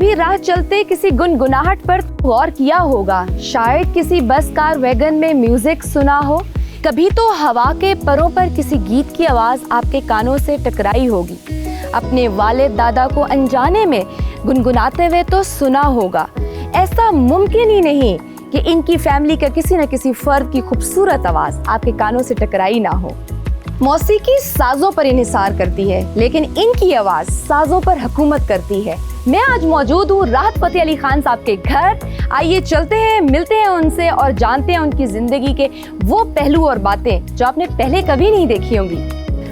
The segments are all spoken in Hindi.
कभी राह चलते किसी गुनगुनाहट पर गौर किया होगा, शायद किसी बस कार वैगन में म्यूजिक सुना हो, कभी तो हवा के परों पर किसी गीत की आवाज आपके कानों से टकराई होगी, अपने वालिद दादा को अनजाने में गुनगुनाते हुए तो सुना होगा। ऐसा मुमकिन ही नहीं कि इनकी फैमिली का किसी न किसी फर्द की खूबसूरत आवाज आपके कानों से टकराई ना हो। मौसीकी साजों पर इन्हिसार करती है, लेकिन इनकी आवाज साजों पर हुकूमत करती है। मैं आज मौजूद हूँ राहत फतेह अली खान साहब के घर। आइए चलते हैं, मिलते हैं उनसे और जानते हैं उनकी जिंदगी के वो पहलू और बातें जो आपने पहले कभी नहीं देखी होंगी।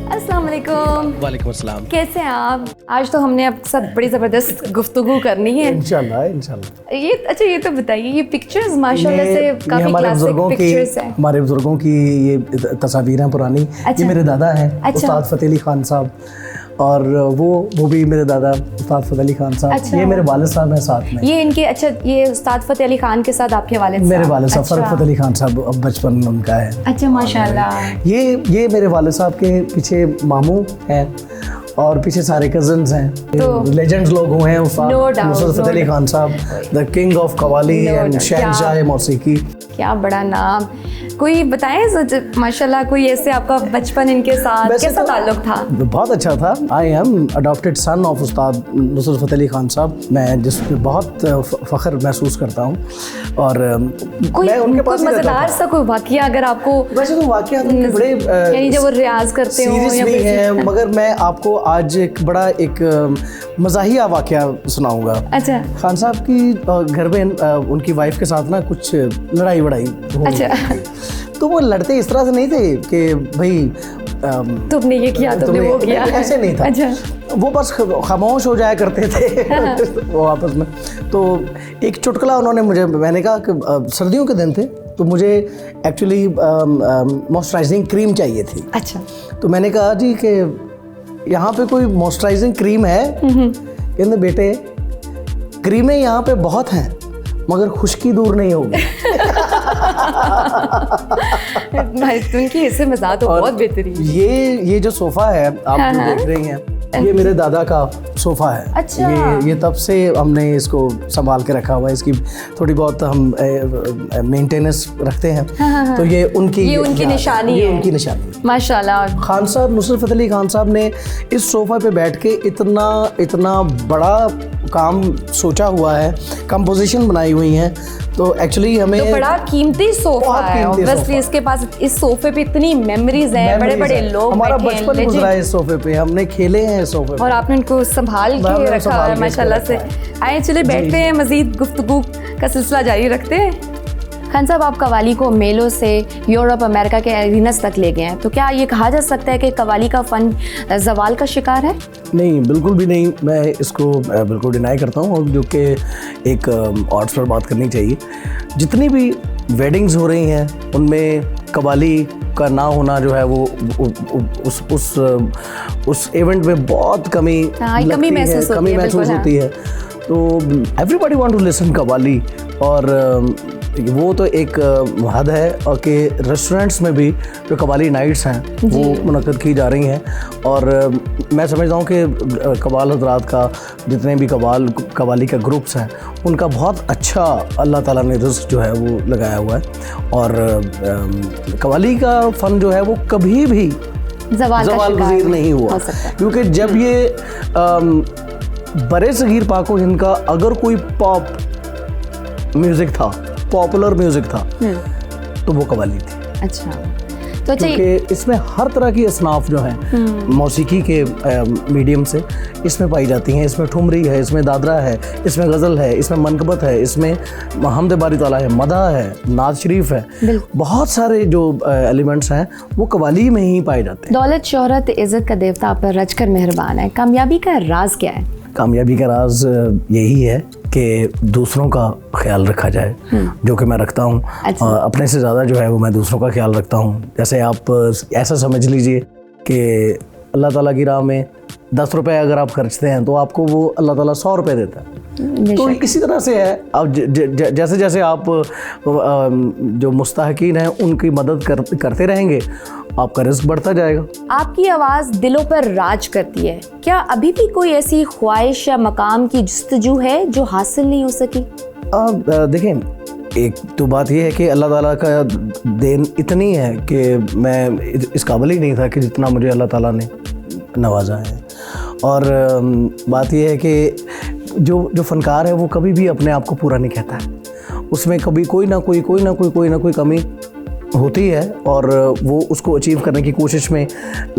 अस्सलाम वालेकुम। वालेकुम अस्सलाम। कैसे हैं आप? आज तो हमने आपके साथ बड़ी ज़बरदस्त गुफ्तगू करनी है इंशाल्लाह इंशाल्लाह। ये तो बताइए, ये पिक्चर्स माशाल्लाह से काफ़ी क्लासिक पिक्चर्स हैं। हमारे बुजुर्गों की ये तस्वीरें हैं पुरानी। ये मेरे दादा हैं, उस्ताद फतेह अली खान साहब, और वो भी मेरे दादा उस्ताद फतेह अली खान साहब। ये मेरे वालिद साहब हैं साथ में। ये इनके ये उस्ताद फतेह अली खान के साथ आपके वालिद साहब? मेरे वालिद साहब फरक फतेह अली खान साहब, अब बचपन उनका है। अच्छा, माशाल्लाह। ये मेरे वालिद साहब के पीछे मामू हैं और पीछे सारे कजन्स हैं, तो लेजेंड्स लोग हुए हैं। नुसरत फतेह अली खान साहब, the king of qawwali and शहंशाह मौसीकी। क्या बड़ा नाम। कोई बताएं माशाल्लाह, कोई ऐसे आपका बचपन इनके साथ कैसा ताल्लुक था? बहुत अच्छा था। I am adopted son of उस्ताद नुसरत फतेह अली खान साहब, मैं जिस पे बहुत फ़ख्र महसूस करता हूँ। और मैं उनके पास मज़ेदार सा कोई वाक़या अगर आपको? वैसे तो वाक़या तो बड़े यानी जब वो रियाज करते हो सीरियस नहीं है, मगर मैं आपको आज एक मज़ाहिया वाक़या सुनाऊंगा। अच्छा। खान साहब की घर में उनकी वाइफ के साथ ना कुछ लड़ाई वड़ाई। अच्छा। तो वो लड़ते इस तरह से नहीं थे कि भाई तुमने ये किया, तुमने वो किया, ऐसे नहीं था। अच्छा। वो बस खामोश हो जाया करते थे वो आपस में। तो एक चुटकुला उन्होंने मैंने कहा कि सर्दियों के दिन थे, तो मुझे एक्चुअली मॉइस्चराइजिंग क्रीम चाहिए थी। अच्छा। तो मैंने कहा जी कि यहाँ पे कोई मॉइस्चराइजिंग क्रीम है? कहते बेटे क्रीमें यहाँ पे बहुत हैं, मगर खुश्की दूर नहीं होगी। उनकी हिस्से मज़ाक तो बहुत बेहतरीन। ये जो सोफ़ा है आप जो देख रही हैं, ये मेरे दादा का सोफ़ा है। अच्छा। ये तब से हमने इसको संभाल के रखा हुआ है। इसकी थोड़ी बहुत हम मेंटेनेंस रखते हैं। तो ये उनकी निशानी है। उनकी निशानी माशाल्लाह। खान साहब नुसरत फतेह अली खान साहब ने इस सोफ़ा पे बैठ के इतना बड़ा काम सोचा हुआ है, कंपोजिशन बनाई हुई है। तो एक्चुअली हमें तो बड़ा कीमती सोफा है। ऑब्वियसली इसके पास इस सोफे पे इतनी मेमोरीज हैं, बड़े बड़े लोग हमारा बैठे हैं, बचपन गुजरा है इस सोफे पे, हमने खेले हैं इस सोफे पे, और आपने इनको संभाल के रखा है माशाल्लाह से। आए चले बैठते हैं, मजीद गुफ्तगू का सिलसिला जारी रखते हैं। खान साहब, आप कवाली को मेलों से यूरोप अमेरिका के एरिनास तक ले गए हैं, तो क्या ये कहा जा सकता है कि कवाली का फ़न ज़वाल का शिकार है? नहीं, बिल्कुल भी नहीं। मैं इसको बिल्कुल डिनाई करता हूँ, और जो कि एक ऑर्ड्स पर बात करनी चाहिए। जितनी भी वेडिंग्स हो रही हैं उनमें कवाली का ना होना जो है वो उस इवेंट में बहुत कमी महसूस होती है। तो everybody want to listen qawwali, और वो तो एक हद है, और कि रेस्टोरेंट्स में भी जो कवाली नाइट्स हैं वो मुनक़्क़द की जा रही हैं। और मैं समझता हूँ कि कवाल हज़रात का जितने भी कवाली का ग्रुप्स हैं उनका बहुत अच्छा अल्लाह ताला ने रिज़्क़ जो है वो लगाया हुआ है। और कवाली का फ़न जो है वो कभी भी ज़वाल पज़ीर नहीं हुआ, क्योंकि जब ये बड़े सगीर पाको हिंद का अगर कोई पॉप म्यूज़िक था, पॉपुलर म्यूजिक था, तो वो कवाली थी। अच्छा। तो क्योंकि इसमें हर तरह की असनाफ जो हैं मौसीकी के मीडियम से इसमें पाई जाती हैं। इसमें ठुमरी है, इसमें दादरा है, इसमें गज़ल है, इसमें मनकबत है, इसमें हमद बारी ताला है, मदा है, नाज शरीफ है। बहुत सारे जो एलिमेंट्स हैं वो कवाली में ही पाए जाते हैं। दौलत, शोहरत, इज़्ज़त का देवता आप पर रचकर मेहरबान है। कामयाबी का राज क्या है? कामयाबी का राज यही है कि दूसरों का ख्याल रखा जाए, जो कि मैं रखता हूँ। अच्छा। अपने से ज़्यादा जो है वो मैं दूसरों का ख्याल रखता हूँ। जैसे आप ऐसा समझ लीजिए कि अल्लाह ताला की राह में 10 रुपए अगर आप खर्चते हैं तो आपको वो अल्लाह ताला 100 रुपये देता है। तो इसी तरह से है। अब जैसे जैसे आप जो मुस्तहकीन हैं उनकी मदद करते रहेंगे, आपका रिस्क बढ़ता जाएगा। आपकी आवाज़ दिलों पर राज करती है, क्या अभी भी कोई ऐसी ख्वाहिश या मकाम की जुस्तजू है जो हासिल नहीं हो सकी? देखें, एक तो बात यह है कि अल्लाह ताला का देन इतनी है कि मैं इस काबिल ही नहीं था कि जितना मुझे अल्लाह ताला ने नवाजा है। और बात यह है कि जो फ़नकार है वो कभी भी अपने आप को पूरा नहीं कहता है, उसमें कभी कोई ना कोई कमी होती है और वो उसको अचीव करने की कोशिश में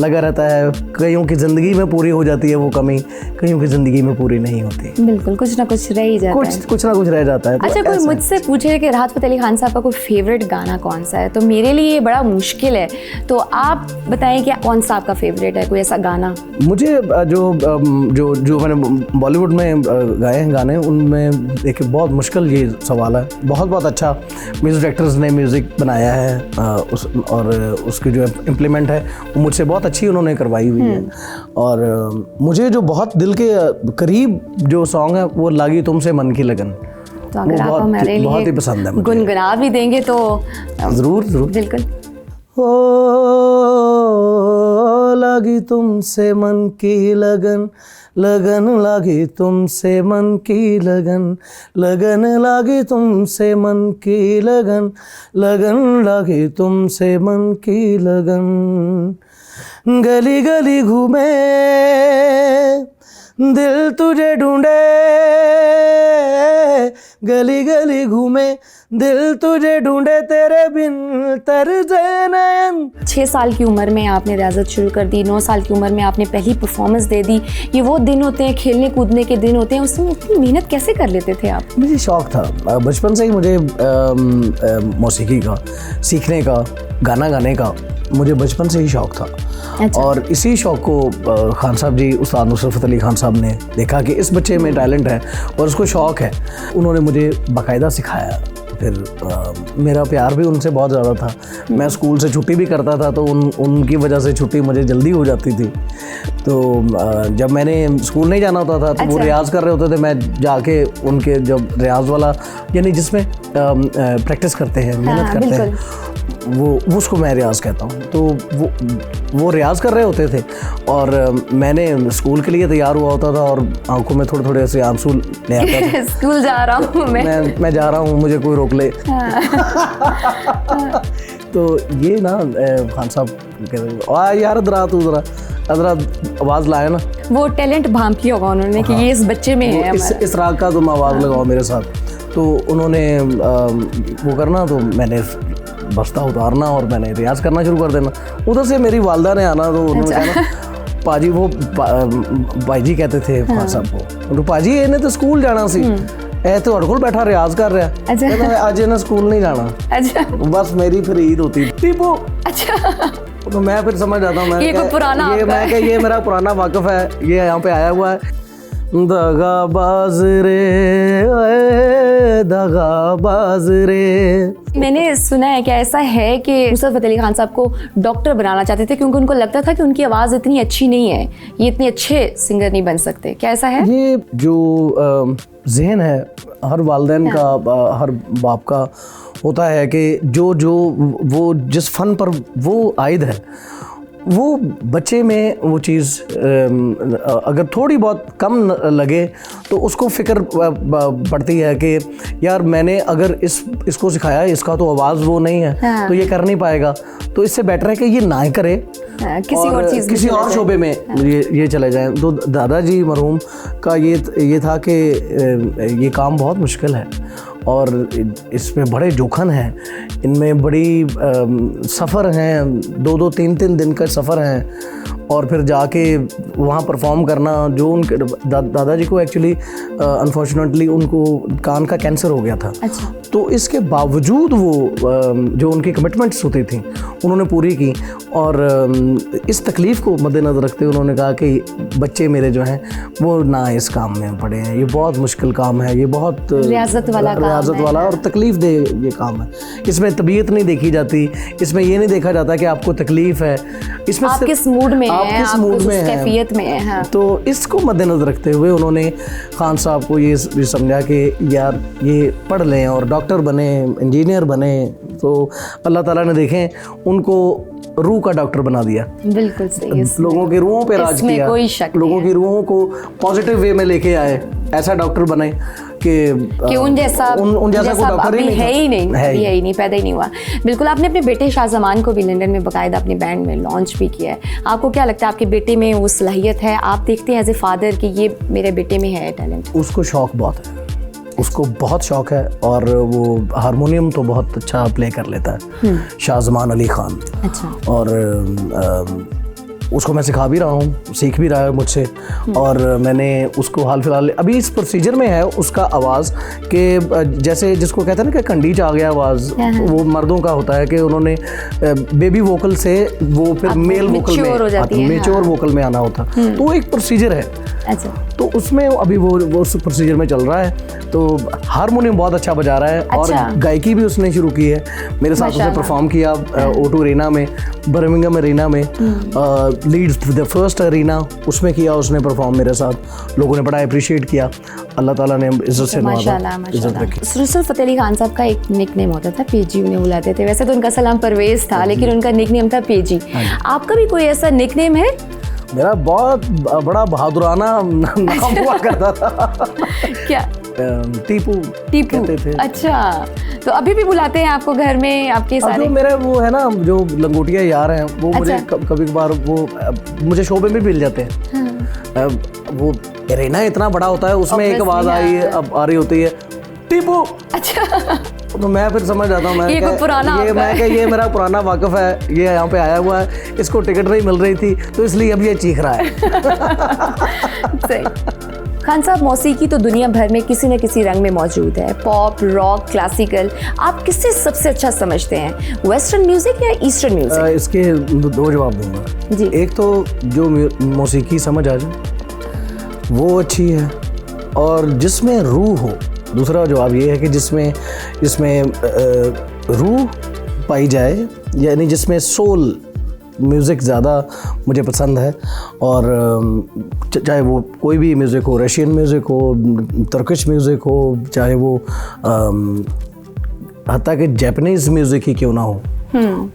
लगा रहता है। कईयों की ज़िंदगी में पूरी हो जाती है वो कमी, कईयों की ज़िंदगी में पूरी नहीं होती। बिल्कुल, कुछ ना कुछ रह ही जाता है, कुछ ना कुछ रह जाता है। अच्छा, कोई मुझसे पूछे कि राहत फ़तेह अली खान साहब का कोई फेवरेट गाना कौन सा है, तो मेरे लिए ये बड़ा मुश्किल है, तो आप बताएं कि कौन सा आपका फेवरेट है, कोई ऐसा गाना? मुझे जो मैंने बॉलीवुड में गाए हैं गाने, उनमें देखिए बहुत मुश्किल ये सवाल है। बहुत अच्छा म्यूज़िक डायरेक्टर्स ने म्यूज़िक बनाया है और उसकी जो इम्प्लीमेंट है वो मुझसे बहुत अच्छी उन्होंने करवाई हुई है। और मुझे जो बहुत दिल के करीब जो सॉन्ग है वो लागी तुमसे मन की लगन, तो अगर आप हमारे लिए बहुत ही पसंद है, गुनगुना भी देंगे तो ज़रूर बिल्कुल। ओ लागी तुमसे मन की लगन, लगन लागी तुमसे मन की लगन, लगन लागी तुमसे मन की लगन, लगन लागी तुमसे मन की लगन। गली गली घूमे दिल तुझे ढूंढे, गली गली घूमे दिल तुझे ढूंढे, तेरे बिन तरजे नयन। 6 साल की उम्र में आपने रियाजत शुरू कर दी, 9 साल की उम्र में आपने पहली परफॉर्मेंस दे दी। ये वो दिन होते हैं, खेलने कूदने के दिन होते हैं, उसमें इतनी मेहनत कैसे कर लेते थे आप? मुझे शौक़ था बचपन से ही, मुझे मौसीकी का सीखने का, गाना गाने का मुझे बचपन से ही शौक़ था। अच्छा। और इसी शौक़ को खान साहब जी, उस्ताद नुसरत फ़तेह अली खान साहब ने देखा कि इस बच्चे में टैलेंट है और उसको शौक़ है, उन्होंने मुझे बाकायदा सिखाया। फिर मेरा प्यार भी उनसे बहुत ज़्यादा था। मैं स्कूल से छुट्टी भी करता था तो उनकी वजह से छुट्टी मुझे जल्दी हो जाती थी। तो जब मैंने स्कूल नहीं जाना होता था तो वो रियाज़ कर रहे होते थे, मैं जाके उनके जब रियाज़ वाला यानी जिसमें प्रैक्टिस करते हैं, मेहनत करते हैं, वो उसको मैं रियाज़ कहता हूँ। तो वो रियाज़ कर रहे होते थे और मैंने स्कूल के लिए तैयार हुआ होता था और आंखों में थोड़े थोड़े ऐसे आंसू ले आता था। स्कूल जा रहा हूँ मैं जा रहा हूँ, मुझे कोई रोक ले। तो ये ना खान साहब कहते यार अदरा आवाज़ लाए ना, वो टैलेंट भांप किया होगा उन्होंने कि ये इस बच्चे में है। इस राग का तुम आवाज़ लगाओ मेरे साथ। तो उन्होंने वो करना, तो मैंने बस्ता उतारना और मैंने रियाज़ करना शुरू कर देना। उधर से मेरी वालदा ने आना, तो उन्होंने कहना पाजी, वो भाई जी कहते थे खान साहब को, तो पाजी इन्हें तो स्कूल जाना सी, ए ਤੁਹਾਡੇ ਕੋਲ बैठा रियाज कर रहा है, कहता आज इन्हें स्कूल नहीं जाना। अच्छा। बस मेरी फिर ईद होती टीपू। अच्छा। तो मैं फिर समझ जाता हूँ, ये मेरा पुराना वाकफ़ है, ये यहाँ पे आया हुआ है। दगाबाज रे, दगाबाज रे। मैंने सुना है कि ऐसा है कि नुसरत फ़तेह अली खान साहब को डॉक्टर बनाना चाहते थे क्योंकि उनको लगता था कि उनकी आवाज़ इतनी अच्छी नहीं है, ये इतने अच्छे सिंगर नहीं बन सकते। क्या ऐसा है? ये जो ज़हन है हर वालिदैन का, हर बाप का होता है कि जो वो जिस फ़न पर वो आयद है, वो बच्चे में वो चीज़ अगर थोड़ी बहुत कम लगे तो उसको फ़िक्र पड़ती है कि यार मैंने अगर इसको सिखाया, इसका तो आवाज़ वो नहीं है, हाँ। तो ये कर नहीं पाएगा, तो इससे बेटर है कि ये ना करे, हाँ, किसी और शोबे में हाँ। ये चले जाएं। तो दादाजी मरहूम का ये था कि ये काम बहुत मुश्किल है और इसमें बड़े जोखन हैं, इनमें बड़ी सफ़र हैं, 2-2, 3-3 दिन का सफ़र हैं और फिर जाके वहाँ परफॉर्म करना। जो उनके दादाजी को एक्चुअली अनफॉर्चुनेटली उनको कान का कैंसर हो गया था। अच्छा। तो इसके बावजूद वो जो उनकी कमिटमेंट्स होती थी उन्होंने पूरी की और इस तकलीफ़ को मद्देनज़र रखते हुए उन्होंने कहा कि बच्चे मेरे जो हैं वो ना इस काम में पड़े हैं, ये बहुत मुश्किल काम है, ये बहुत रियाज़त वाला और तकलीफ़ दे ये काम है, इसमें तबीयत नहीं देखी जाती, इसमें ये नहीं देखा जाता कि आपको तकलीफ़ है, इसमें आप किस मूड में हैं, किस मूड में हैं, कैफियत में हैं। हाँ। तो इसको मद्देनजर रखते हुए उन्होंने खान साहब को ये समझा कि यार ये पढ़ लें और डॉक्टर बने, इंजीनियर बने। तो अल्लाह ताला ने देखें उनको रूह का डॉक्टर बना दिया। बिल्कुल सही। लोगों की रूहों पे राज किया, कोई शक लोगों की रूहों को पॉजिटिव वे में लेके आए, ऐसा डॉक्टर बने कि उन जैसा कोई डॉक्टर ही है ही नहीं, पैदा ही नहीं हुआ। बिल्कुल। आपने अपने बेटे शाहजमान को भी लंदन में बाकायदा अपनी बैंड में लॉन्च भी किया है। आपको क्या लगता है आपके बेटे में वो सलाहियत है? आप देखते हैं एज ए फादर कि ये मेरे बेटे में है टैलेंट? उसको शौक बहुत है, उसको बहुत शौक है और वो हारमोनियम तो बहुत अच्छा प्ले कर लेता है, शाहजमान अली खान। अच्छा। और उसको मैं सिखा भी रहा हूँ, सीख भी रहा है मुझसे। और मैंने उसको हाल फिलहाल अभी इस प्रोसीजर में है उसका आवाज़ कि जैसे जिसको कहते हैं ना कि कंडीच आ गया आवाज़, वो मर्दों का होता है कि उन्होंने बेबी वोकल से वो फिर मेल वोकल में मेच्योर वोकल में आना होता, तो एक प्रोसीजर है। अच्छा। तो उसमें अभी वो उस प्रोसीजर में चल रहा है। तो हारमोनियम बहुत अच्छा बजा रहा है। अच्छा। और गायकी भी उसने शुरू की है, मेरे साथ उसने परफॉर्म किया O2 अरीना में, बर्मिंघम अरीना में, लीड्स द फर्स्ट अरीना उसमें किया उसने परफॉर्म मेरे साथ। लोगों ने बड़ा अप्रिशिएट किया, अल्लाह ताला ने इज्जत से नवाजा, इज्जत रखी। नुसरत फतेह अली खान साहब का एक निकनेम होता था, पेजी उन्हें बुलाते थे। वैसे तो उनका सलाम परवेज था, लेकिन उनका निकनेम था पेजी। आपका भी कोई ऐसा निकनेम है? मेरा बहुत बड़ा बहादुराना नाम हुआ करता था। क्या? टीपू कहते थे। अच्छा, तो अभी भी बुलाते हैं आपको घर में आपके सारे? मेरे वो है ना जो लंगोटिया यार हैं वो मुझे कभी कभार वो मुझे शोबे में मिल जाते हैं। वो एरेना इतना बड़ा होता है, उसमें एक आवाज अब आ रही होती है, टीपू। अच्छा। तो मैं फिर समझ जाता हूँ, ये मेरा पुराना वाकफ है, ये यहाँ पे आया हुआ है, इसको टिकट नहीं मिल रही थी तो इसलिए अब ये चीख रहा है। सही। खान साहब, मौसीकी तो दुनिया भर में किसी न किसी रंग में मौजूद है, पॉप, रॉक, क्लासिकल। आप किससे सबसे अच्छा समझते हैं, वेस्टर्न म्यूजिक या ईस्टर्न म्यूजिक? इसके दो जवाब दूंगा जी। एक तो जो मौसीकी समझ आ जाए वो अच्छी है, और जिसमें रूह हो। दूसरा जवाब ये है कि जिसमें रूह पाई जाए, यानी जिसमें सोल म्यूज़िक ज़्यादा मुझे पसंद है। और चाहे वो कोई भी म्यूज़िक हो, रशियन म्यूज़िक हो, तुर्किश म्यूज़िक हो, चाहे वो हत्ता कि जापानीज़ म्यूज़िक ही क्यों ना हो,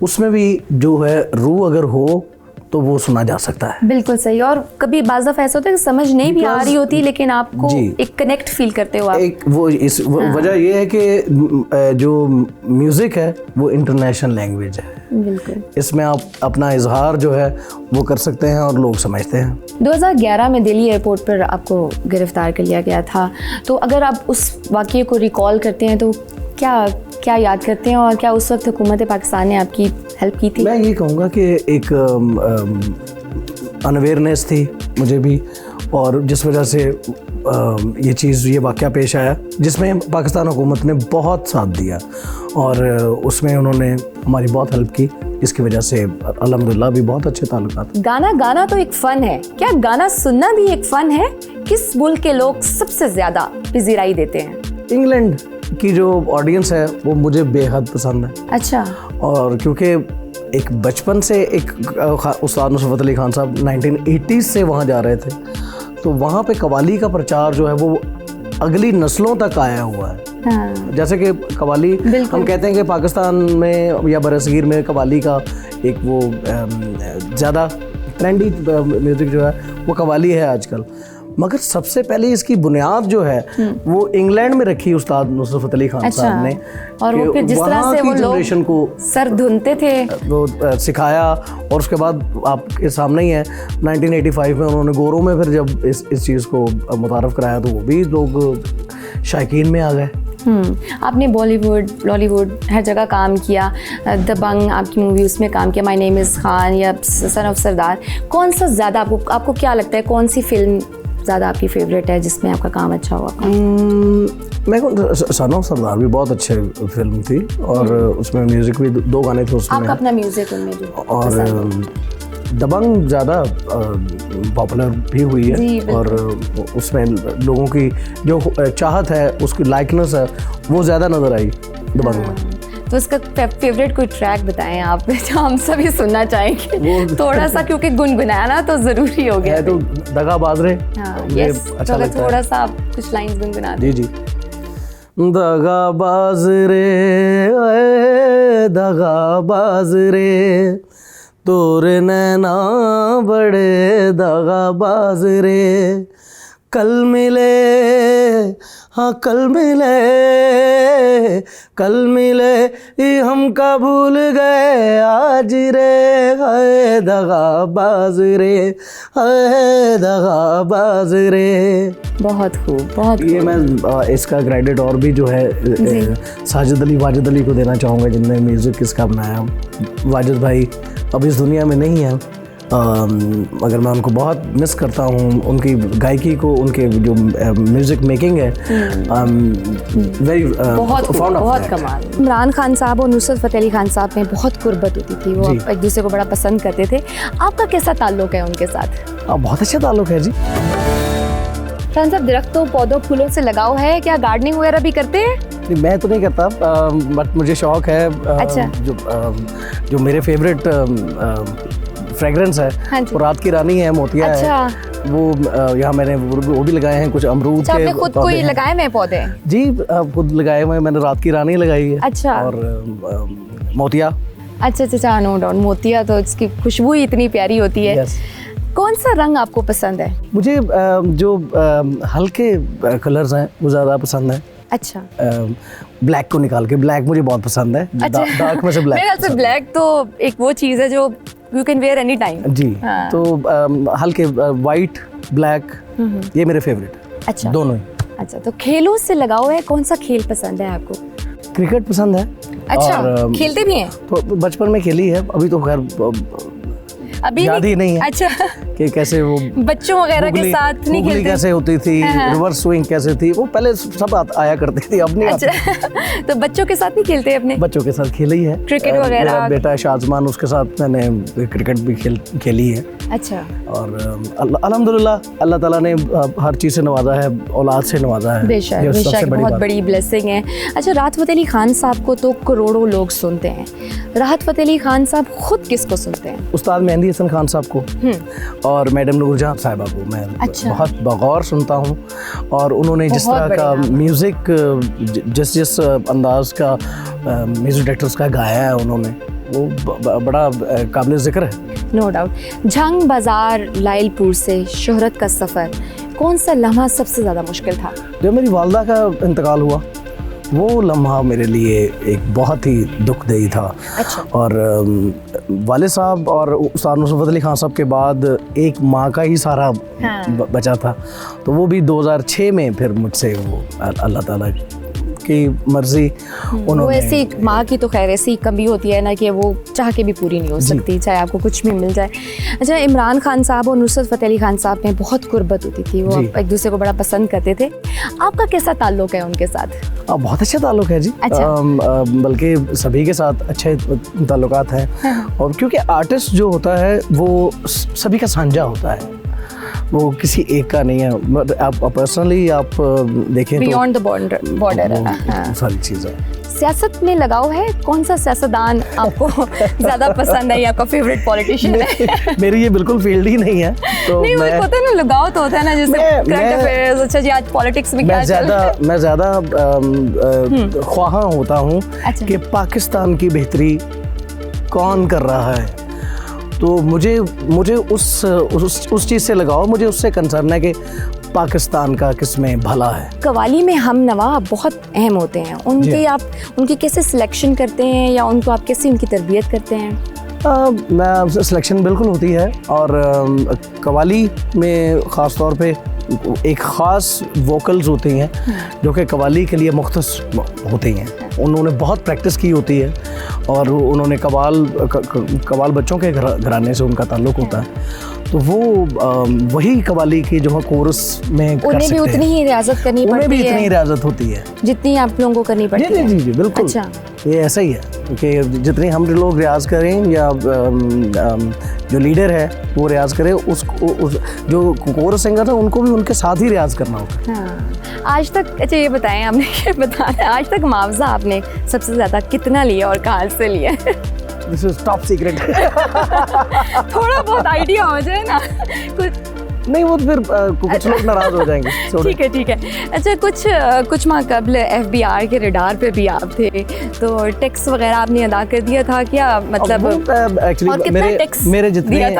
उसमें भी जो है रूह अगर हो तो वो सुना जा सकता है। बिल्कुल सही। और कभी बाज़ दफ़ा ऐसा होता है कि समझ नहीं भी आ रही होती, लेकिन आपको एक कनेक्ट फील करते हो आप। एक वो इस वजह ये है कि जो म्यूज़िक है वो इंटरनेशनल लैंग्वेज है। बिल्कुल। इसमें आप अपना इजहार जो है वो कर सकते हैं और लोग समझते हैं। 2011 में दिल्ली एयरपोर्ट पर आपको गिरफ्तार कर लिया गया था, तो अगर आप उस वाक़ये को रिकॉल करते हैं तो क्या याद करते हैं, और क्या उस वक्त हुकूमत पाकिस्तान ने आपकी हेल्प की थी? मैं ये कहूँगा कि एक अनअवेयरनेस थी मुझे भी, और जिस वजह से ये वाक़या पेश आया, जिसमें पाकिस्तान हुकूमत ने बहुत साथ दिया और उसमें उन्होंने हमारी बहुत हेल्प की, जिसकी वजह से अल्हम्दुलिल्लाह भी बहुत अच्छे ताल्लुकात। गाना तो एक फ़न है, क्या गाना सुनना भी एक फ़न है? किस मुल्क के लोग सबसे ज़्यादा पिज़िराई देते हैं? इंग्लैंड की जो ऑडियंस है वो मुझे बेहद पसंद है। अच्छा। और क्योंकि एक बचपन से एक उस्ताद नुसरत फतेह अली खान साहब 1980s से वहाँ जा रहे थे, तो वहाँ पे कव्वाली का प्रचार जो है वो अगली नस्लों तक आया हुआ है। हाँ। जैसे कि कव्वाली हम कहते हैं कि पाकिस्तान में या बरसगीर में कव्वाली का एक वो ज़्यादा ट्रेंडी म्यूज़िक जो है वो कव्वाली है आजकल, मगर सबसे पहले इसकी बुनियाद जो है वो इंग्लैंड में रखी उस्ताद नुसरत फतेह अली खान साहब ने। और वो फिर जिस तरह से वो जनरेशन को सर धुनते थे वो सिखाया, और उसके बाद आपके सामने ही है 1985 में उन्होंने गोरों में फिर जब इस चीज़ को मुतारफ़ कराया तो वो भी लोग शायकीन में आ गए। आपने बॉलीवुड, लॉलीवुड हर जगह काम किया। दबंग आपकी मूवी, उसमें काम किया, माय नेम इज़ खान या सन ऑफ सरदार। कौन सा ज़्यादा आपको क्या लगता है, कौन सी फिल्म ज़्यादा आपकी फेवरेट है जिसमें आपका काम अच्छा हुआ? मैं सन ऑफ सरदार भी बहुत अच्छी फिल्म थी, और उसमें म्यूज़िक भी 2 गाने थे उसमें। आपका अपना म्यूज़िक उनमें भी? और दबंग ज़्यादा पॉपुलर भी हुई है, और उसमें लोगों की जो चाहत है, उसकी लाइकनेस है, वो ज़्यादा नज़र आई दबंग में। तो उसका फेवरेट कोई ट्रैक बताएं आप जो हम सभी सुनना चाहेंगे थोड़ा सा, क्योंकि गुनगुनाना तो जरूरी हो गया है। तो दगाबाज रे, हाँ यस, अच्छा तो लगता थोड़ा सा आप कुछ लाइंस गुनगुना दें। जी दगाबाज रे, दगाबाज रे, तोरे नैना बड़े दगाबाज रे, कल मिले, हाँ कल मिले, कल मिले ये हमका भूल गए आज रे, हाय दगाबाज रे, हाय दगाबाज रे। बहुत खूब, बहुत ये मैं इसका क्रेडिट और भी जो है साजिद अली को देना चाहूँगा, जिनने म्यूज़िक इसका बनाया। वाजिद भाई अब इस दुनिया में नहीं है, मगर मैं उनको बहुत मिस करता हूँ, उनकी गायकी को, उनके जो म्यूज़िक मेकिंग है, वेरी बहुत कमाल। इमरान खान साहब और नुसरत फ़तेह अली खान साहब में बहुत कुर्बत होती थी, वो एक दूसरे को बड़ा पसंद करते थे। आपका कैसा ताल्लुक़ है उनके साथ? बहुत अच्छा ताल्लुक़ है जी। खान साहब, दरख्तों, पौधों, फूलों से लगाव है क्या? गार्डनिंग वगैरह भी करते हैं? मैं तो नहीं करता, बट मुझे शौक़ है। अच्छा। जो मेरे फेवरेट फ्रेगरेंस है, हाँ वो रात की रानी है, मोतिया है, वो यहाँ मैंने वो भी लगाए हैं, कुछ अमरूद के। आपने खुद कोई लगाए हैं पौधे? जी खुद लगाए हुए, मैंने रात की रानी लगाई है। अच्छा। और मोतिया। अच्छा, नो डाउट, मोतिया तो इसकी खुशबू ही इतनी प्यारी होती है। कौन सा रंग आपको पसंद है? मुझे जो हल्के कलर्स हैं वो ज़्यादा पसंद है। अच्छा। ब्लैक को निकाल के, ब्लैक मुझे बहुत पसंद है। अच्छा। डार्क में से ब्लैक। मेरे ख्याल से ब्लैक तो एक वो चीज़ है जो you can wear any time. जी। हाँ। तो हल्के वाइट, ब्लैक, ये मेरे फेवरेट। अच्छा। दोनों ही। अच्छा, तो खेलों से लगाव है, कौन सा खेल पसंद है आपको? क्रिकेट पसंद है। अच्छा, खेलते भी हैं? तो बचपन में खेली है, अभी तो खैर अभी याद ही नहीं है। अच्छा। कि कैसे वो बच्चों वगैरह के साथ नहीं खेलते? कैसे होती थी, रिवर्स स्विंग कैसे थी, वो पहले सब आया करती थी, अब नहीं आती। अच्छा। तो बच्चों के साथ नहीं खेलते अपने? बच्चों के साथ खेली है, क्रिकेट वगैरह। मेरा बेटा शाजमान, उसके साथ मैंने क्रिकेट भी खेली है। अच्छा। और अल्हम्दुलिल्लाह अल्लाह ताला ने हर चीज़ से नवाजा है, औलाद से नवाजा है। बेशक बहुत बड़ी ब्लेसिंग है। अच्छा, राहत फ़तेह अली खान साहब को तो करोड़ों लोग सुनते हैं, राहत फ़तेह अली खान साहब खुद किसको सुनते हैं? उस्ताद मेहंदी हसन खान साहब को और मैडम नूरजहां साहिबा को मैं बहुत बगौर सुनता हूँ। और उन्होंने जिस तरह का म्यूज़िक, जिस अंदाज का म्यूज़िक डायरेक्टर्स का गाया है उन्होंने, वो बड़ा काबिल ज़िक्र है। No doubt. झंग बाज़ार लाइलपुर से शोहरत का सफ़र, कौन सा लम्हा सबसे ज़्यादा मुश्किल था? जब मेरी वालदा का इंतकाल हुआ, वो लम्हा मेरे लिए एक बहुत ही दुखदेही था। अच्छा। और वालिद साहब और उस्ताद नुसरत अली खान साहब के बाद एक माँ का ही सहारा बचा था, तो वो भी 2006 में फिर मुझसे वो अल्लाह ताला की मर्जी, उन्होंने वो ऐसी माँ की तो खैर ऐसी कमी होती है ना कि वो चाह के भी पूरी नहीं हो सकती, चाहे आपको कुछ भी मिल जाए। अच्छा, इमरान खान साहब और नुसरत फ़तेह अली खान साहब में बहुत कुर्बत होती थी, वो एक दूसरे को बड़ा पसंद करते थे। आपका कैसा ताल्लुक़ है उनके साथ? बहुत अच्छा ताल्लुक़ है जी। अच्छा। बल्कि सभी के साथ अच्छे ताल्लुकात हैं। और क्योंकि आर्टिस्ट जो होता है वो सभी का साझा होता है, वो किसी एक का नहीं है। आप पर्सनली आप देखें बियॉन्ड द बॉर्डर है ना, सारी चीज़ें। सियासत में लगाव है? कौन सा सियासतदान आपको ज़्यादा पसंद है या आपका फेवरेट पॉलिटिशियन है? मेरी ये बिल्कुल फील्ड ही नहीं है, तो नहीं, वो होता है ना, लगाव तो होता है ना, जैसे करंट अफेयर्स। अच्छा जी, आज पॉलिटिक्स में क्या चल रहा है? मैं ज़्यादा ख्वाहां होता हूँ कि पाकिस्तान की बेहतरी कौन कर रहा है, तो मुझे उस चीज़ से लगाओ, मुझे उससे कंसर्न है कि पाकिस्तान का किसमें भला है। कवाली में हम नवा बहुत अहम होते हैं, उनकी कैसे सिलेक्शन करते हैं या उनको आप कैसे उनकी तरबियत करते हैं? मैं सिलेक्शन बिल्कुल होती है, और कवाली में ख़ास तौर पे एक ख़ास वोकल्स होती हैं जो कि कवाली के लिए मुख्तस होती हैं। उन्होंने बहुत प्रैक्टिस की होती है, और उन्होंने कवाल बच्चों के घराने से उनका ताल्लुक़ होता है, तो वो वही कव्वाली की जो है कोरस में कर उन्हें सकते भी उतनी ही रियाजत करनी पड़ती है, उन्हें भी इतनी रियाजत होती है जितनी आप लोगों को करनी पड़ती है। जी बिल्कुल। अच्छा, ये ऐसा ही है कि जितनी हम लोग रियाज करें या जो लीडर है वो रियाज करे, जो कोरस सिंगर है उनको भी उनके साथ ही रियाज करना होता है। हाँ। आज तक, अच्छा ये बताएं, आपने ये बताया आज तक मुआवजा आपने सबसे ज़्यादा कितना लिया और कहाँ से लिया? This is top secret. थोड़ा बहुत आइडिया हो जाए ना कुछ। नहीं, वो फिर कुछ लोग नाराज हो जाएंगे। ठीक है। अच्छा, कुछ माह कबल FBI के रडार पे भी आप थे, तो टैक्स वगैरह आपने अदा कर दिया था क्या? मतलब एक्चुअली मेरे जितने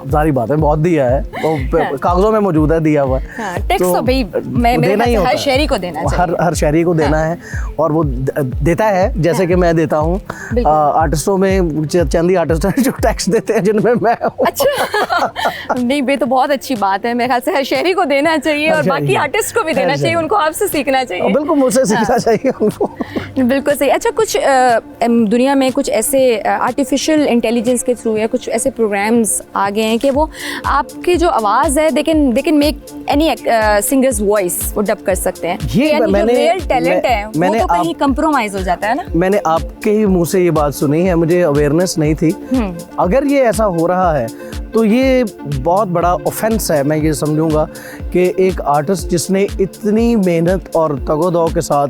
सारी बात है बहुत दिया है, तो कागजों में मौजूद है, दिया हुआ है। टैक्स तो भाई देना ही हर शहरी को देना चाहिए, हर शहरी को देना है, और वो देता है, जैसे कि मैं देता हूँ। आर्टिस्टों में चंदी आर्टिस्ट हैं जो टैक्स देते हैं, जिनमें मैं हूँ। अच्छा, नहीं बे, तो बहुत अच्छी बात है। मेरे ख्याल से हर शहरी को देना चाहिए और बाकी आर्टिस्ट को भी देना चाहिए, उनको आपसे सीखना चाहिए। बिल्कुल, मुझसे सीखना चाहिए उनको। बिल्कुल सही। अच्छा, कुछ दुनिया में कुछ ऐसे आर्टिफिशियल इंटेलिजेंस के थ्रू या कुछ ऐसे प्रोग्राम्स आ गए हैं कि वो आपकी जो आवाज़ है they can make any singers voice, वो डब कर सकते हैं। ये मैंने रियल टैलेंट है वो तो कहीं कंप्रोमाइज हो जाता है ना। मैंने आपके ही मुंह से ये बात सुनी है, मुझे अवेयरनेस नहीं थी। अगर ये ऐसा हो रहा है तो ये बहुत बड़ा ऑफेंस है। मैं ये समझूंगा कि एक आर्टिस्ट जिसने इतनी मेहनत और तगोदो के साथ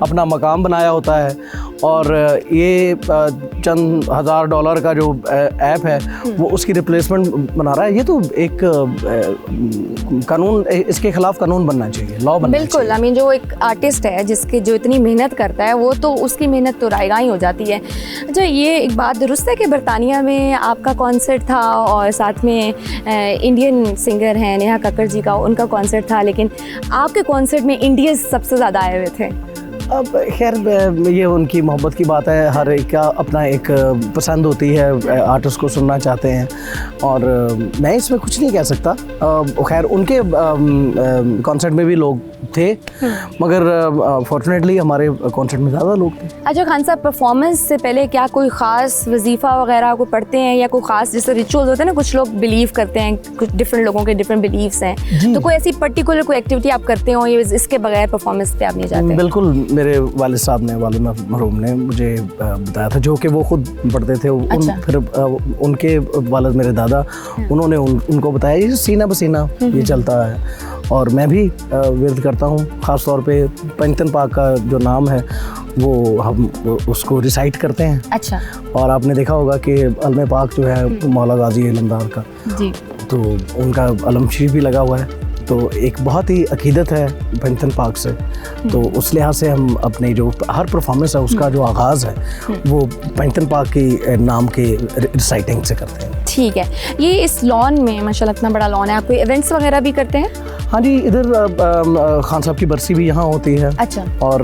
अपना मकाम बनाया होता है, और ये चंद $1000 का जो ऐप है वो उसकी रिप्लेसमेंट बना रहा है, ये तो एक कानून, इसके खिलाफ कानून बनना चाहिए, लॉ बनना चाहिए। बिल्कुल, आई मीन जो एक आर्टिस्ट है जिसके जो इतनी मेहनत करता है, वो तो उसकी मेहनत तो रायगा ही हो जाती है। अच्छा, ये एक बात दुरुस्त है कि बरतानिया में आपका कॉन्सर्ट था और साथ में इंडियन सिंगर हैं नेहा कक्कड़ जी का, उनका कॉन्सर्ट था, लेकिन आपके कॉन्सर्ट में इंडियंस सबसे ज़्यादा आए हुए थे। अब खैर ये उनकी मोहब्बत की बात है, हर एक का अपना एक पसंद होती है, आर्टिस्ट को सुनना चाहते हैं, और मैं इसमें कुछ नहीं कह सकता। खैर उनके कॉन्सर्ट में भी लोग थे, मगर फॉर्चुनेटली हमारे कॉन्सर्ट में ज़्यादा लोग थे। अच्छा खान साहब, परफॉर्मेंस से पहले क्या कोई ख़ास वजीफ़ा वगैरह को पढ़ते हैं, या कोई ख़ास जैसे रिचुअल्स होते हैं ना, कुछ लोग बिलीव करते हैं, कुछ डिफरेंट लोगों के डिफरेंट बिलीव्स हैं, तो कोई ऐसी पर्टिकुलर कोई एक्टिविटी आप करते हो, ये इसके बगैर परफॉर्मेंस पे आप नहीं जाते? बिल्कुल, मेरे वालिद साहब ने, वालिद मरहूम ने मुझे बताया था, जो कि वो खुद पढ़ते थे। अच्छा। फिर उनके वालिद मेरे दादा, उन्होंने उनको बताया ये सीना बसीना ये चलता है, और मैं भी विरद करता हूँ। ख़ास तौर पे पंचतन पाक का जो नाम है वो हम उसको रिसाइट करते हैं। अच्छा। और आपने देखा होगा कि अलम पाक जो है मौला गाजी इलमदार का जी, तो उनका अलम शरीफ भी लगा हुआ है, तो एक बहुत ही अकीदत है पंचतन पाक से। तो उस लिहाज से हम अपने जो हर परफॉर्मेंस है उसका जो आगाज़ है वो पंचतन पाक की नाम के रिसाइटिंग से करते हैं। ठीक है। ये इस लॉन में माशाल्लाह इतना बड़ा लॉन है, आप कोई इवेंट्स वगैरह भी करते हैं? हाँ जी, इधर खान साहब की बरसी भी यहाँ होती है। अच्छा। और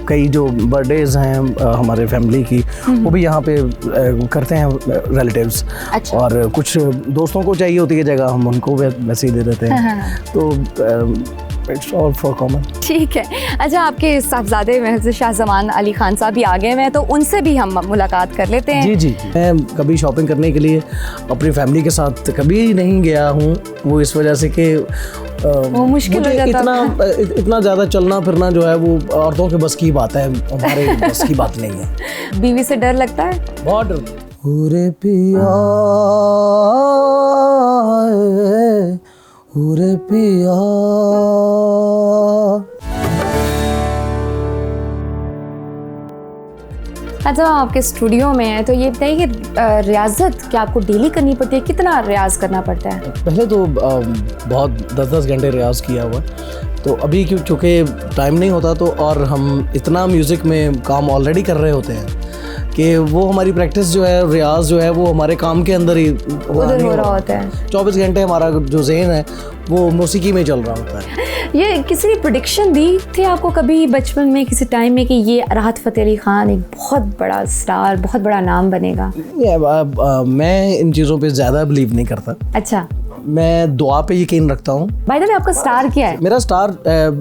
कई जो बर्थडेज हैं हमारे फैमिली की वो भी यहाँ पे करते हैं रिलेटिव्स। अच्छा। और कुछ दोस्तों को चाहिए होती है जगह, हम उनको वैसे ही दे देते हैं। तो इट्स ऑल फॉर कॉमन। ठीक है। अच्छा, आपके साहबजादे महज शाह जमान अली खान साहब भी आ गए हैं, तो उनसे भी हम मुलाकात कर लेते हैं। जी, मैं कभी शॉपिंग करने के लिए अपनी फैमिली के साथ कभी नहीं गया हूँ, वो इस वजह से कि वो मुश्किल हो जाता है। इतना ज़्यादा चलना फिरना जो है वो औरतों के बस की बात है, हमारे बस की बात नहीं है। बीवी से डर लगता है? बहुत डर। पूरे पिया पूरे पिया। अच्छा, आपके स्टूडियो में है, तो ये बताइए कि रियाजत क्या आपको डेली करनी पड़ती है? कितना रियाज करना पड़ता है? पहले तो बहुत 10-10 घंटे रियाज किया हुआ, तो अभी चूँकि टाइम नहीं होता, तो और हम इतना म्यूज़िक में काम ऑलरेडी कर रहे होते हैं कि वो हमारी प्रैक्टिस जो है, रियाज जो है, वो हमारे काम के अंदर ही उधर हो रहा होता है। 24 घंटे हमारा जो ज़हन है वो मौसीकी में चल रहा होता है। ये किसी ने प्रेडिक्शन दी थी आपको कभी बचपन में, किसी टाइम में, कि ये राहत फ़तेह अली ख़ान एक बहुत बड़ा स्टार, बहुत बड़ा नाम बनेगा? मैं इन चीज़ों पे ज़्यादा बिलीव नहीं करता। अच्छा। मैं दुआ पे यकीन रखता हूँ। बाय द वे, आपका स्टार क्या है? मेरा स्टार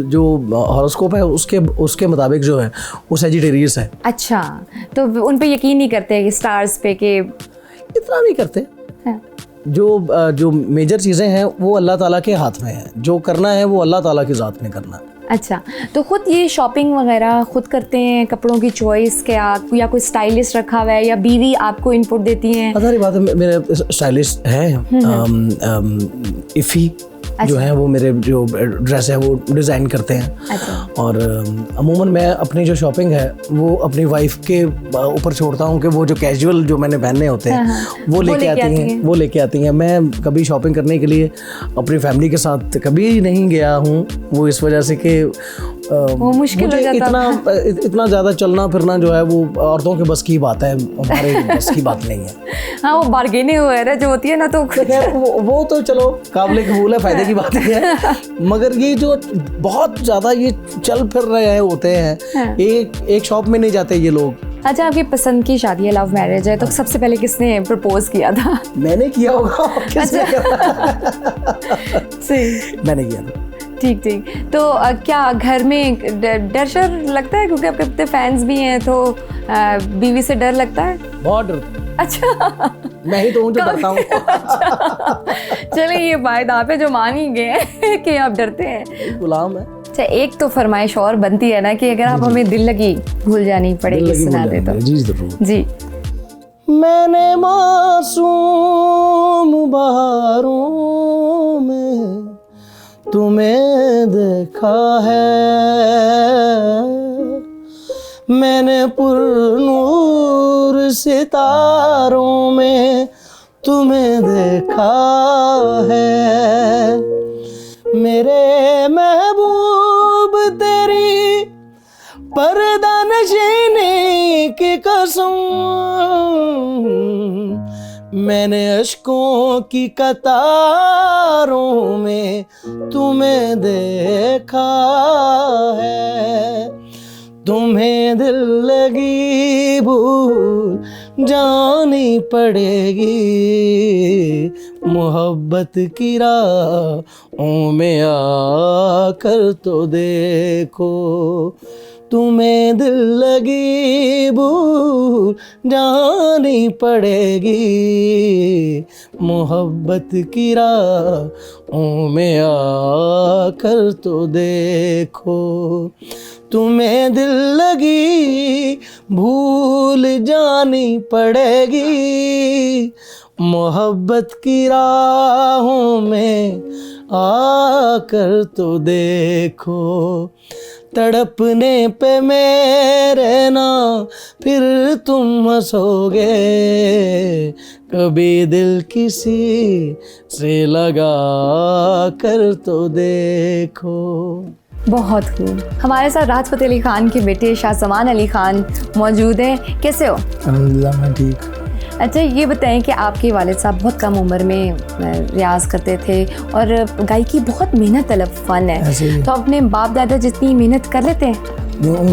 जो हॉरोस्कोप है उसके मुताबिक जो है वो सजिटेरियस है। अच्छा, तो उन पे यकीन नहीं करते कि स्टार्स पे, कि इतना नहीं करते। जो मेजर चीज़ें हैं वो अल्लाह ताला के हाथ में है, जो करना है वो अल्लाह ताला की ज़ात में करना है। अच्छा, तो खुद ये शॉपिंग वगैरह खुद करते हैं, कपड़ों की चॉइस क्या, या कोई स्टाइलिस्ट रखा हुआ है या बीवी आपको इनपुट देती हैं? सारी बात है, मेरे स्टाइलिस्ट हैं इफ़ी जो है, वो मेरे जो ड्रेस है वो डिज़ाइन करते हैं। अच्छा। और अमूमन मैं अपनी जो शॉपिंग है वो अपनी वाइफ के ऊपर छोड़ता हूँ कि वो जो कैजुअल जो मैंने पहनने होते हैं वो लेके आती हैं। मैं कभी शॉपिंग करने के लिए अपनी फैमिली के साथ कभी नहीं गया हूँ, वो इस वजह से कि वो मुश्किल हो जाता इतना ज़्यादा चलना फिरना जो है वो औरतों के बस की बात है, हमारे बस की बात नहीं है। हाँ, वो बार्गेनिंग वगैरह जो होती है ना, तो वो तो चलो काबिल कबूल है, फायदे की बात है, मगर ये जो बहुत ज़्यादा ये चल फिर रहे होते हैं, हाँ। एक शॉप में नहीं जाते ये लोग। अच्छा, आपकी पसंद की शादी है, लव मैरिज है, तो सबसे पहले किसने प्रपोज किया था? मैंने किया होगा। किसने सही, मैंने किया था। ठीक। तो क्या घर में डर शर लगता है, क्योंकि आपके इतने फैंस भी हैं, तो बीवी से डर लगता है? बहुत डर। अच्छा, मैं ही तो हूँ जो डरता हूँ। चलिए, ये बात आप है जो मान ही गए हैं कि आप डरते हैं। गुलाम है। अच्छा, एक तो फरमाइश और बनती है ना कि अगर आप हमें दिल लगी भूल जानी पड़ेगी सुना दे तो। जी जरूर। जी। मैंने मासूम बहारों में तुम्हें देखा है, मैंने पुरनूर सितारों में तुम्हें देखा है, मेरे महबूब तेरी पर्दा नशीनी की कसम, मैंने अश्कों की कतारों में तुम्हें देखा है, तुम्हें दिल लगी भूल जानी पड़ेगी, मोहब्बत की राहों में आकर तो देखो, तुम्हें दिल लगी भूल जानी पड़ेगी, मोहब्बत की राहों में आकर तो देखो, तुम्हें दिल लगी भूल जानी पड़ेगी, मोहब्बत की राहों में आकर तो देखो, तड़पने पे मेरे ना फिर तुम हंसोगे, कभी दिल किसी से लगा कर तो देखो। बहुत खूब। हमारे साथ राहत फ़तेह अली खान के बेटे शाहज़मान अली खान मौजूद हैं। कैसे हो? अल्हम्दुलिल्लाह, मैं ठीक। अच्छा, ये बताएं कि आपके वालिद साहब बहुत कम उम्र में रियाज़ करते थे और गायकी बहुत मेहनत तलब फ़न है, तो अपने बाप दादा जितनी मेहनत कर लेते हैं?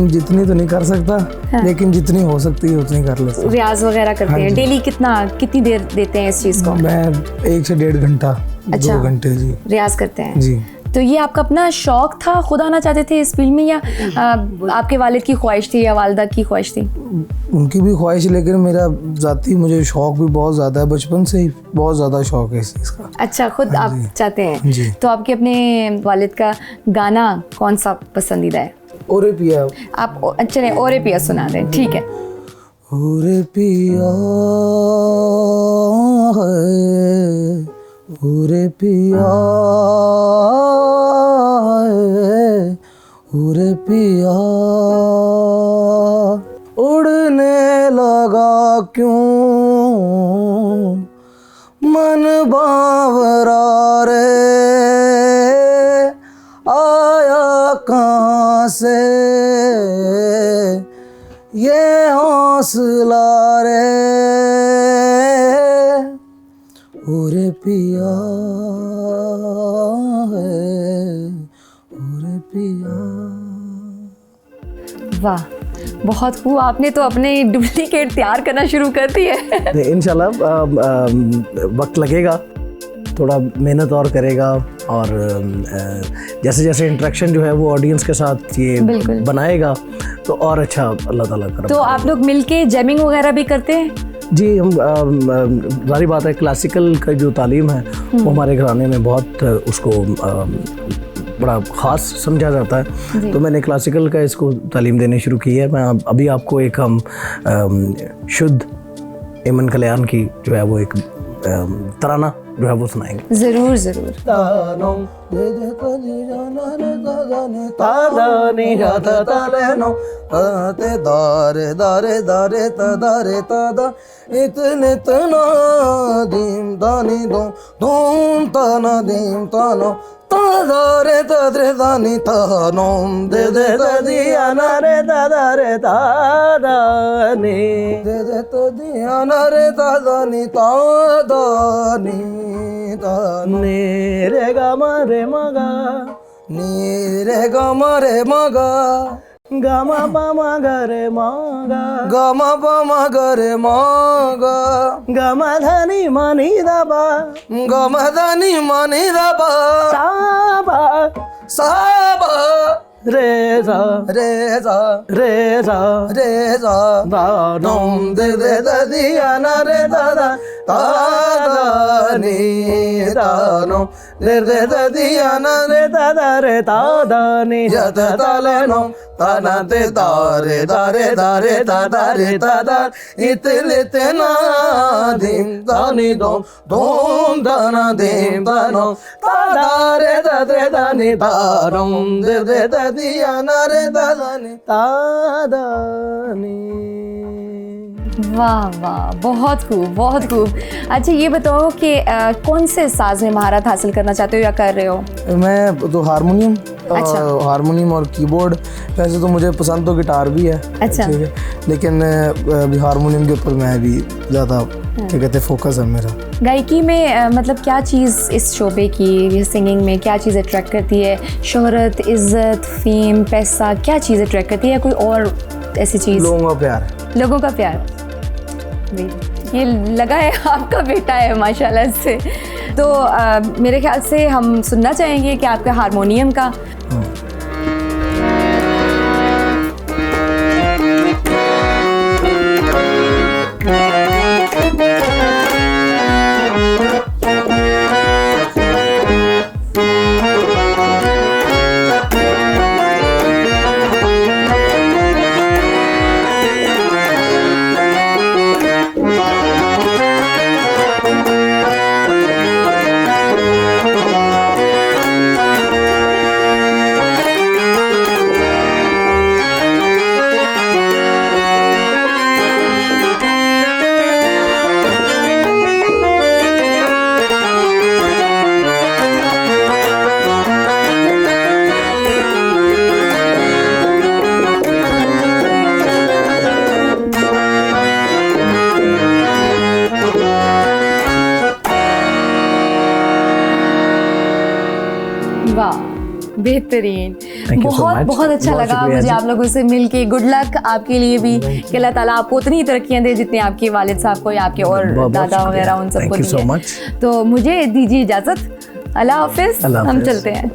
जितनी तो नहीं कर सकता, हाँ। लेकिन जितनी हो सकती है उतनी कर लेता हूँ। रियाज़ वगैरह करते हैं? डेली कितनी देर देते हैं इस चीज़ को? मैं 1 से 1.5 घंटा। अच्छा, 2 घंटे जी रियाज़ करते हैं जी। तो ये आपका अपना शौक था, खुद आना चाहते थे इस फील्ड में, या आपके वालिद की ख्वाहिश थी या वालिदा की ख्वाहिश थी? उनकी भी ख्वाहिश, लेकिन मेरा ज़ाती मुझे शौक भी बहुत ज़्यादा है, बचपन से ही बहुत ज़्यादा शौक है इस चीज़ का। अच्छा, खुद आप चाहते हैं जी। तो आपके अपने वालिद का गाना कौन सा पसंदीदा है? ओरे पिया। आप चलें ओरे पिया सुना दें। ठीक है। ओरे पिया ओरे पिया ओरे पिया, उड़ने लगा क्यों मन बावरा रे, आया कहाँ से ये हौसला रे, ओरे पिया है ओरे पिया। वाह, बहुत खूब। आपने तो अपने डुप्लीकेट तैयार करना शुरू कर दी है। इंशाल्लाह वक्त लगेगा, थोड़ा मेहनत और करेगा, और जैसे जैसे इंटरेक्शन जो है वो ऑडियंस के साथ ये बनाएगा तो और अच्छा अल्लाह ताला करे। तो आप लोग मिलके जैमिंग वगैरह भी करते हैं? जी, हम सारी बात है, क्लासिकल का जो तालीम है वो हमारे घराने में बहुत उसको बड़ा ख़ास समझा जाता है। तो मैंने क्लासिकल का इसको तालीम देने शुरू की है। मैं अभी आपको एक हम शुद्ध एमन कल्याण की जो है वो एक तराना जो है वो सुनाएंगे। ज़रूर ज़रूर। इतने तना दीम दानी दो धूम तना दीम तानो तादारे तादरे दानी तानोम दे दे दिया ना रे दादा रे दादानी दे दे दिया ना रे दादानी तादानी ताने रे गा रे मगा नी रे गा रे मगा गमा पमा गरे मगा गमा पमा गरे मगा गमा धनी मनी दबा गमा धनी मनी दबा साबा साबा रे सा रे सा रे सा रे सा दानोम दे दे दिया ना रे दादा दादा नी दानो दे दे दिया ना रे दादा रे दादा नी जत तालेनो ताना ते तारे दारे दारे दादा रे दादा इतले तेना दीम दानी दो धूम दाना दीम दानो तारे दादरे दानी दानोम दे दे दिया ना रे दादा नी दादा नी। वाह वाह, बहुत खूब बहुत खूब। अच्छा ये बताओ कि कौन से साज में महारत हासिल करना चाहते हो या कर रहे हो? मैं तो हारमोनियम, हारमोनियम और कीबोर्ड। वैसे तो मुझे पसंद तो गिटार भी है, अच्छा, ठीक है, लेकिन अभी हारमोनियम के ऊपर मैं भी ज़्यादा क्या कहते हैं फोकस है मेरा। गायकी में मतलब क्या चीज़ इस शोबे की, सिंगिंग में क्या चीज़ अट्रैक्ट करती है? शोहरत, इज़्ज़त, फेम, पैसा, क्या चीज़ अट्रैक्ट करती है? कोई और ऐसी चीज़? लोगों का प्यार। लोगों का प्यार। ये लगा है आपका बेटा है माशाल्लाह से। तो मेरे ख्याल से हम सुनना चाहेंगे कि आपका हारमोनियम का बेहतरीन। बहुत बहुत अच्छा लगा मुझे आप लोगों से मिलके। गुड लक आपके लिए भी, कि अल्लाह ताला आपको उतनी तरक्कियां दे जितनी आपके वालिद साहब को या आपके और दादा वगैरह उन सबको दी है। तो मुझे दीजिए इजाज़त, अल्लाह हाफिज़, हम चलते हैं।